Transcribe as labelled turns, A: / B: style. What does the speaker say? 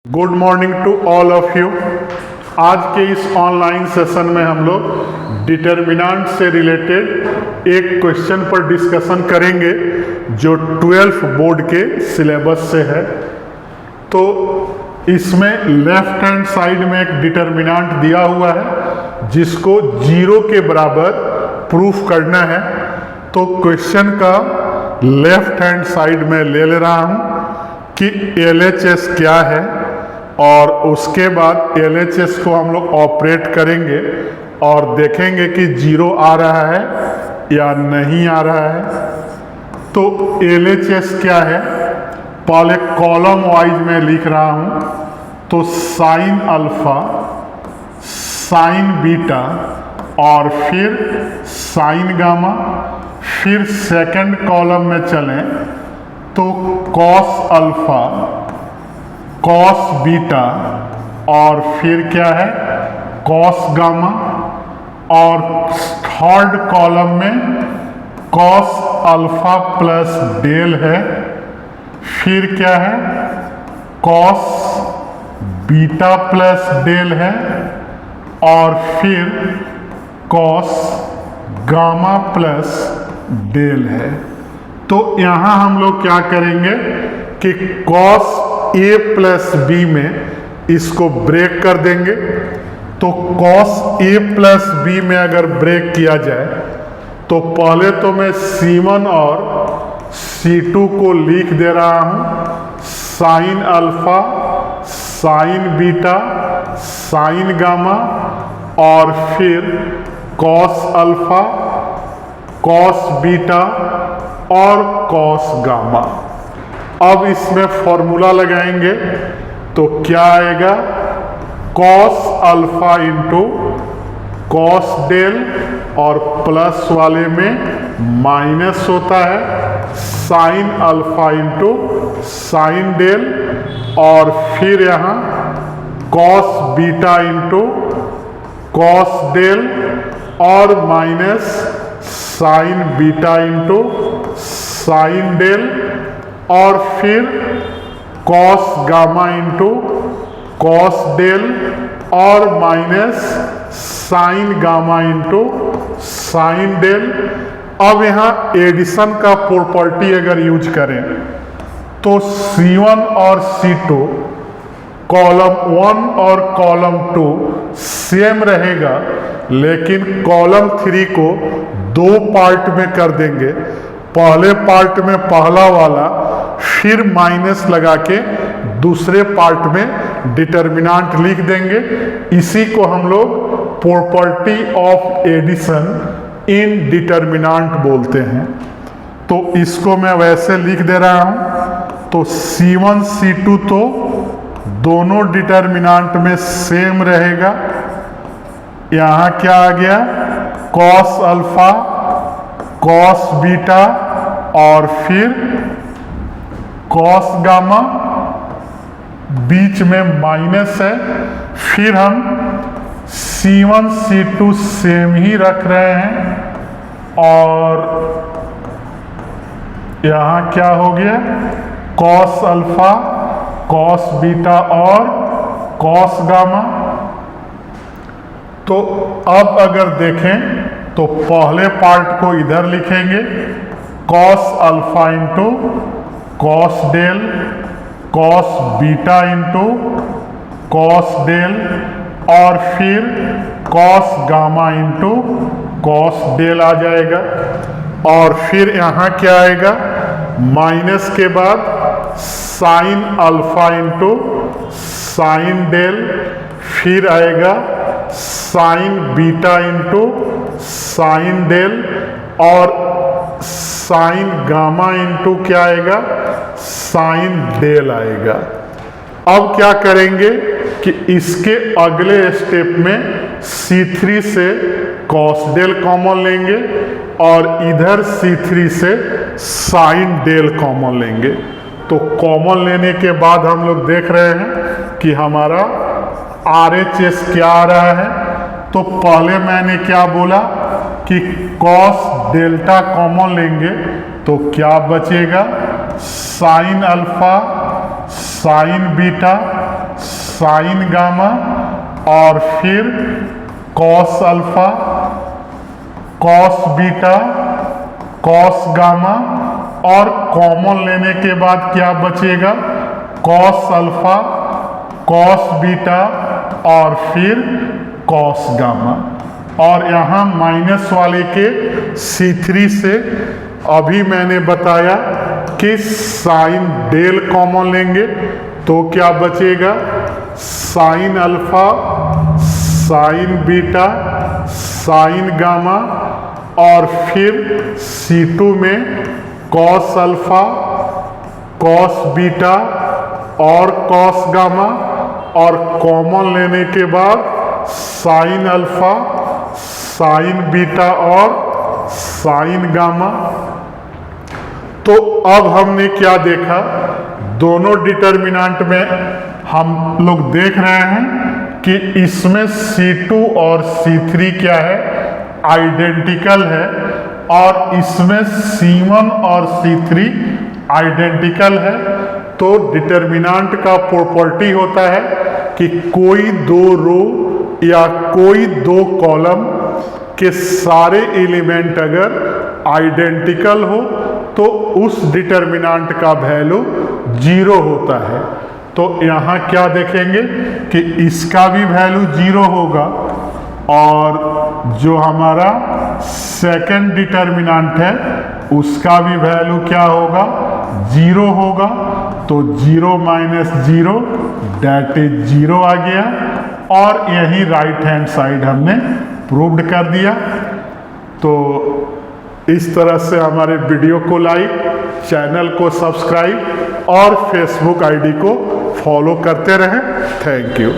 A: Good morning to all of you. आज के इस ऑनलाइन सेशन में हम लोग डिटर्मिनेंट से रिलेटेड एक क्वेश्चन पर डिस्कशन करेंगे जो 12th बोर्ड के सिलेबस से है। तो इसमें लेफ्ट हैंड साइड में एक डिटर्मिनेंट दिया हुआ है जिसको 0 के बराबर प्रूफ करना है। तो क्वेश्चन का लेफ्ट हैंड साइड में ले रहा हूँ कि LHS क्या है और उसके बाद LHS को हम लोग ऑपरेट करेंगे और देखेंगे कि 0 आ रहा है या नहीं आ रहा है। तो LHS क्या है, पहले कॉलम वाइज में लिख रहा हूँ। तो साइन अल्फा, साइन बीटा और फिर साइन गामा। फिर सेकंड कॉलम में चलें तो कॉस अल्फा, कॉस बीटा और फिर क्या है कॉस गामा। और थर्ड कॉलम में कॉस अल्फा प्लस डेल है। फिर क्या है कॉस बीटा प्लस डेल है और फिर कॉस गामा प्लस डेल है। तो यहाँ हम लोग क्या करेंगे कि कॉस A प्लस बी में इसको ब्रेक कर देंगे। तो कॉस A प्लस बी में अगर ब्रेक किया जाए तो पहले तो मैं C1 और C2 को लिख दे रहा हूँ, sine alpha, sine beta, sine gamma और फिर कॉस अल्फा, कॉस बीटा और कॉस गामा। अब इसमें फॉर्मूला लगाएंगे तो क्या आएगा, cos alpha into cos del और प्लस वाले में माइनस होता है sine alpha into sine del और फिर यहाँ cos beta into cos del और minus sine beta into sine del और फिर cos gamma into cos del और minus sine gamma into sine del. अब यहाँ एडिशन का प्रॉपर्टी अगर यूज करें तो C1 और C2 कॉलम 1 और कॉलम 2 सेम रहेगा, लेकिन कॉलम 3 को 2 पार्ट में कर देंगे। पहले पार्ट में पहला वाला, फिर माइनस लगा के दूसरे पार्ट में डिटर्मिनेंट लिख देंगे। इसी को हम लोग property of addition in determinant बोलते हैं। तो इसको मैं वैसे लिख दे रहा हूँ। तो C1 C2 तो दोनों डिटर्मिनेंट में सेम रहेगा। यहाँ क्या आ गया, कॉस अल्फा, कॉस बीटा और फिर कॉस गामा, बीच में माइनस है। फिर हम C1 C2 सेम ही रख रहे हैं और यहाँ क्या हो गया, कॉस अल्फा, कॉस बीटा और कॉस गामा। तो अब अगर देखें तो पहले पार्ट को इधर लिखेंगे, cos alpha into cos del, cos beta into cos del और फिर cos gamma into cos del आ जाएगा। और फिर यहाँ क्या आएगा, माइनस के बाद sine alpha into sine del, फिर आएगा sine beta into sine del और साइन गामा इंटू क्या आएगा, साइन डेल आएगा। अब क्या करेंगे कि इसके अगले स्टेप में C3 से कॉस डेल कॉमन लेंगे और इधर C3 से साइन डेल कॉमन लेंगे। तो कॉमन लेने के बाद हम लोग देख रहे हैं कि हमारा RHS क्या आ रहा है। तो पहले मैंने क्या बोला कि कॉस डेल्टा कॉमन लेंगे तो क्या बचेगा, sign alpha, sine beta, sine gamma और फिर cos alpha, cos beta, cos gamma और कॉमन लेने के बाद क्या बचेगा, कॉस अल्फा, कॉस बीटा और फिर कॉस गामा। और यहाँ माइनस वाले के C3 से अभी मैंने बताया कि साइन डेल कॉमन लेंगे तो क्या बचेगा, sign alpha, sine beta, sine gamma और फिर C2 में कॉस अल्फा, कॉस बीटा और कॉस गामा और कॉमन लेने के बाद साइन अल्फा, साइन बीटा और साइन गामा। तो अब हमने क्या देखा, दोनों डिटर्मिनेंट में हम लोग देख रहे हैं कि इसमें C2 और C3 क्या है, आइडेंटिकल है और इसमें C1 और C3 आइडेंटिकल है। तो डिटर्मिनेंट का प्रॉपर्टी होता है कि कोई दो रो या कोई दो कॉलम के सारे एलिमेंट अगर आइडेंटिकल हो तो उस डिटर्मिनेंट का वैल्यू 0 होता है। तो यहाँ क्या देखेंगे कि इसका भी वैल्यू 0 होगा और जो हमारा सेकंड डिटर्मिनेंट है उसका भी वैल्यू क्या होगा, 0 होगा। तो 0 माइनस 0 दैट इज 0 आ गया और यही राइट हैंड साइड हमने प्रूव्ड कर दिया। तो इस तरह से हमारे वीडियो को लाइक, चैनल को सब्सक्राइब और फेसबुक आईडी को फॉलो करते रहें। Thank you.